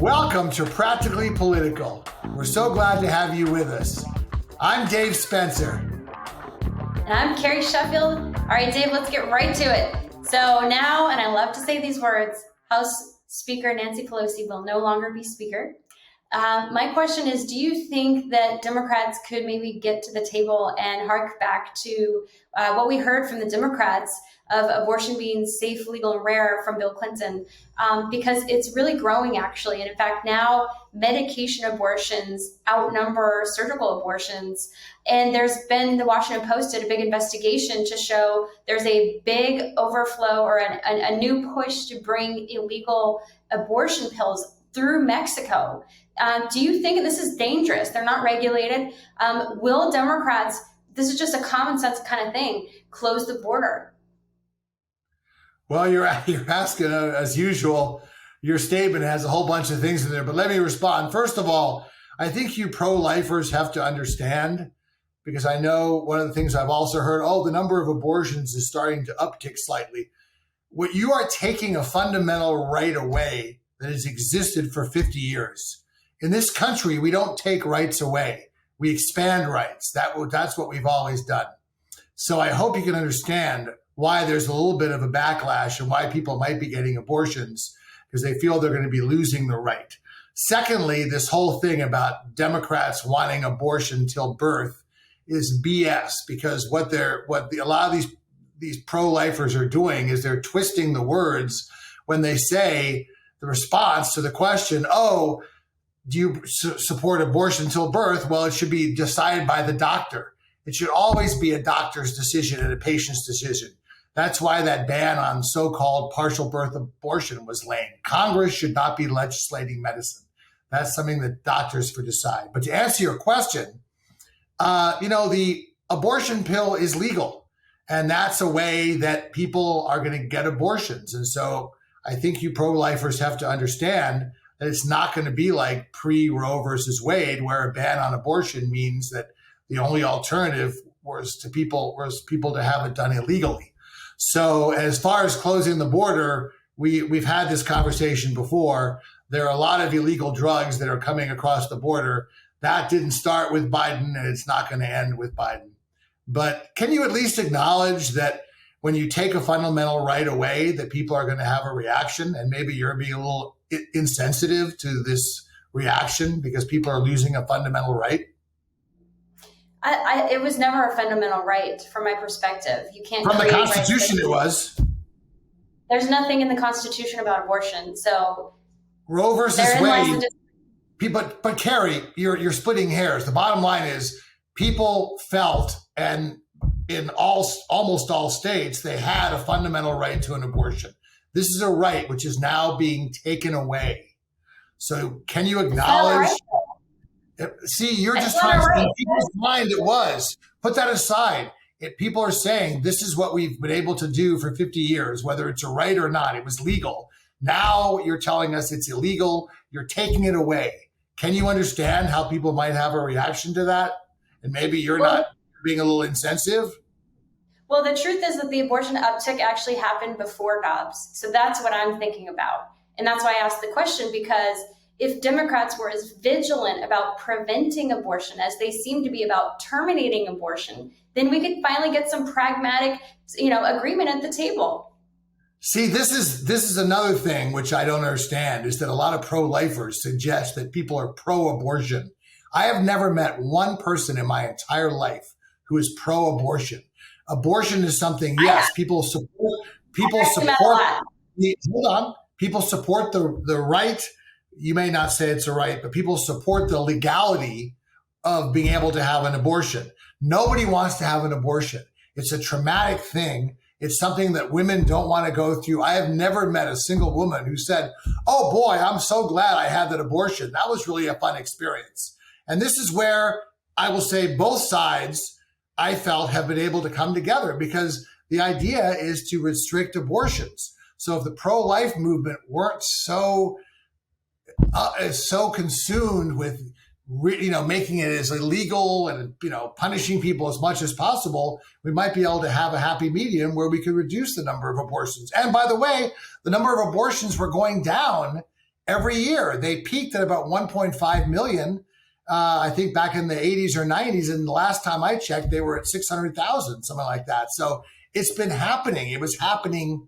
Welcome to Practically Political. We're so glad to have you with us. I'm Dave Spencer. And I'm Carrie Sheffield. All right, Dave, let's get right to it. So now, and I love to say these words, House Speaker Nancy Pelosi will no longer be Speaker. My question is, do you think that Democrats could maybe get to the table and hark back to what we heard from the Democrats of abortion being safe, legal, and rare from Bill Clinton? Because it's really growing, actually. And in fact, now medication abortions outnumber surgical abortions. And there's been, the Washington Post did a big investigation to show there's a big overflow or a new push to bring illegal abortion pills through Mexico. Do you think this is dangerous? They're not regulated. Will Democrats, this is just a common sense kind of thing, close the border? Well, you're asking, as usual, your statement has a whole bunch of things in there, but let me respond. First of all, I think you pro-lifers have to understand, because I know one of the things I've also heard, the number of abortions is starting to uptick slightly. What you are taking a fundamental right away that has existed for 50 years. In this country, we don't take rights away. We expand rights. That's what we've always done. So I hope you can understand why there's a little bit of a backlash and why people might be getting abortions, because they feel they're going to be losing the right. Secondly, this whole thing about Democrats wanting abortion till birth is BS, because what a lot of these pro-lifers are doing is they're twisting the words when they say the response to the question, do you support abortion till birth? Well, it should be decided by the doctor. It should always be a doctor's decision and a patient's decision. That's why that ban on so-called partial birth abortion was lame. Congress should not be legislating medicine. That's something that doctors should decide. But to answer your question, the abortion pill is legal, and that's a way that people are going to get abortions. And so I think you pro-lifers have to understand that it's not going to be like pre-Roe versus Wade, where a ban on abortion means that the only alternative was people to have it done illegally. So as far as closing the border, we've had this conversation before. There are a lot of illegal drugs that are coming across the border. That didn't start with Biden, and it's not going to end with Biden. But can you at least acknowledge that when you take a fundamental right away, that people are going to have a reaction, and maybe you're being a little insensitive to this reaction because people are losing a fundamental right? It was never a fundamental right from my perspective. You can't. From the Constitution, it was. There's nothing in the Constitution about abortion. So Roe versus Wade. But Carrie, you're splitting hairs. The bottom line is people felt, and in almost all states, they had a fundamental right to an abortion. This is a right which is now being taken away. So can you acknowledge? See, you're just trying to in people's mind it was. Put that aside. People are saying this is what we've been able to do for 50 years, whether it's a right or not. It was legal. Now you're telling us it's illegal. You're taking it away. Can you understand how people might have a reaction to that? And maybe you're not being a little insensitive? Well, the truth is that the abortion uptick actually happened before Dobbs. So that's what I'm thinking about. And that's why I asked the question, because if Democrats were as vigilant about preventing abortion as they seem to be about terminating abortion, then we could finally get some pragmatic, agreement at the table. See, this is another thing which I don't understand, is that a lot of pro-lifers suggest that people are pro-abortion. I have never met one person in my entire life who is pro-abortion. Abortion is something, yes, people support. People support the right. You may not say it's a right, but people support the legality of being able to have an abortion. Nobody wants to have an abortion. It's a traumatic thing. It's something that women don't want to go through. I have never met a single woman who said, "Oh boy, I'm so glad I had that abortion. That was really a fun experience." And this is where I will say both sides, I felt, have been able to come together, because the idea is to restrict abortions. So if the pro-life movement weren't so consumed with making it as illegal and punishing people as much as possible, we might be able to have a happy medium where we could reduce the number of abortions. And by the way, the number of abortions were going down every year. They peaked at about 1.5 million. I think back in the 80s or 90s. And the last time I checked, they were at 600,000, something like that. So it's been happening. It was happening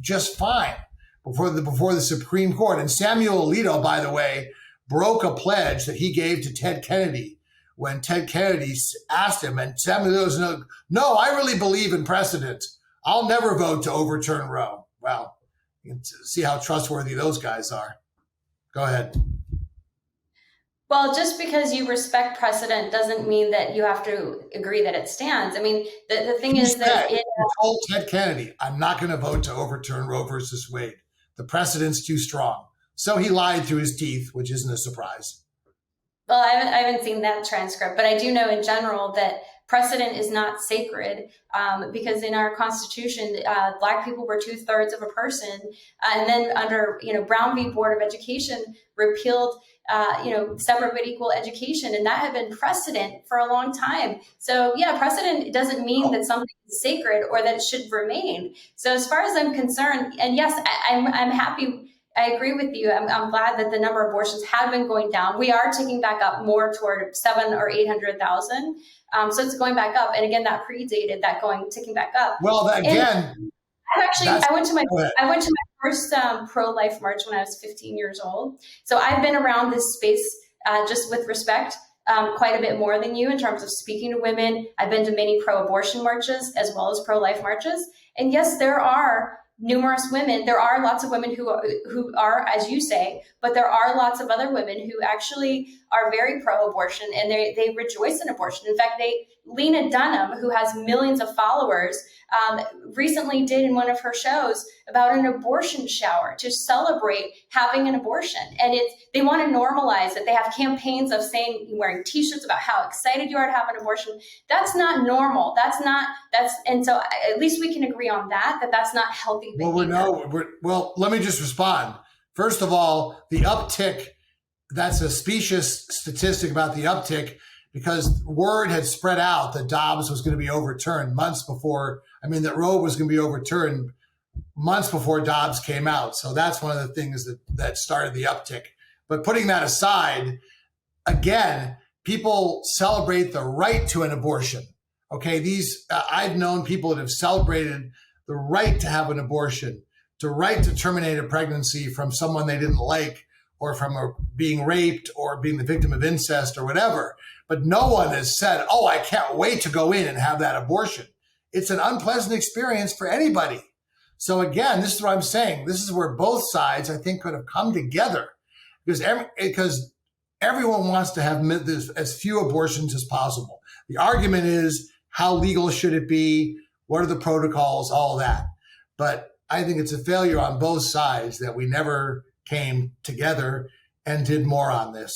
just fine before the Supreme Court. And Samuel Alito, by the way, broke a pledge that he gave to Ted Kennedy when Ted Kennedy asked him, and Samuel Alito, no, I really believe in precedent. I'll never vote to overturn Roe. Well, you can see how trustworthy those guys are. Go ahead. Well, just because you respect precedent doesn't mean that you have to agree that it stands. I mean, the thing is that he told Ted Kennedy, I'm not going to vote to overturn Roe versus Wade. The precedent's too strong. So he lied through his teeth, which isn't a surprise. Well, I haven't seen that transcript, but I do know in general that precedent is not sacred because in our Constitution, Black people were 2/3 of a person. And then under, Brown v. Board of Education repealed, separate but equal education. And that had been precedent for a long time. So yeah, precedent doesn't mean that something is sacred or that it should remain. So as far as I'm concerned, and yes, I'm happy. I agree with you. I'm glad that the number of abortions have been going down. We are ticking back up more toward 700,000 or 800,000. So it's going back up. And again, that predated that ticking back up. Well, again, I went to my first pro-life march when I was 15 years old. So I've been around this space just with respect quite a bit more than you in terms of speaking to women. I've been to many pro-abortion marches as well as pro-life marches. And yes, there are numerous women. There are lots of women who are, as you say, but there are lots of other women who actually are very pro-abortion and they rejoice in abortion. In fact, Lena Dunham, who has millions of followers, recently did in one of her shows about an abortion shower to celebrate having an abortion. And they want to normalize it. They have campaigns of wearing t-shirts about how excited you are to have an abortion. That's not normal. And so at least we can agree on that's not healthy behavior. Well, let me just respond. First of all, the uptick, that's a specious statistic about the uptick because word had spread out that Dobbs was going to be overturned that Roe was going to be overturned months before Dobbs came out. So that's one of the things that started the uptick. But putting that aside, again, people celebrate the right to an abortion. Okay, I've known people that have celebrated the right to have an abortion, the right to terminate a pregnancy from someone they didn't like, or from being raped or being the victim of incest or whatever. But no one has said, oh, I can't wait to go in and have that abortion. It's an unpleasant experience for anybody. So again, this is what I'm saying. This is where both sides, I think, could have come together because everyone wants to have as few abortions as possible. The argument is, how legal should it be? What are the protocols? All that. But I think it's a failure on both sides that we never came together and did more on this.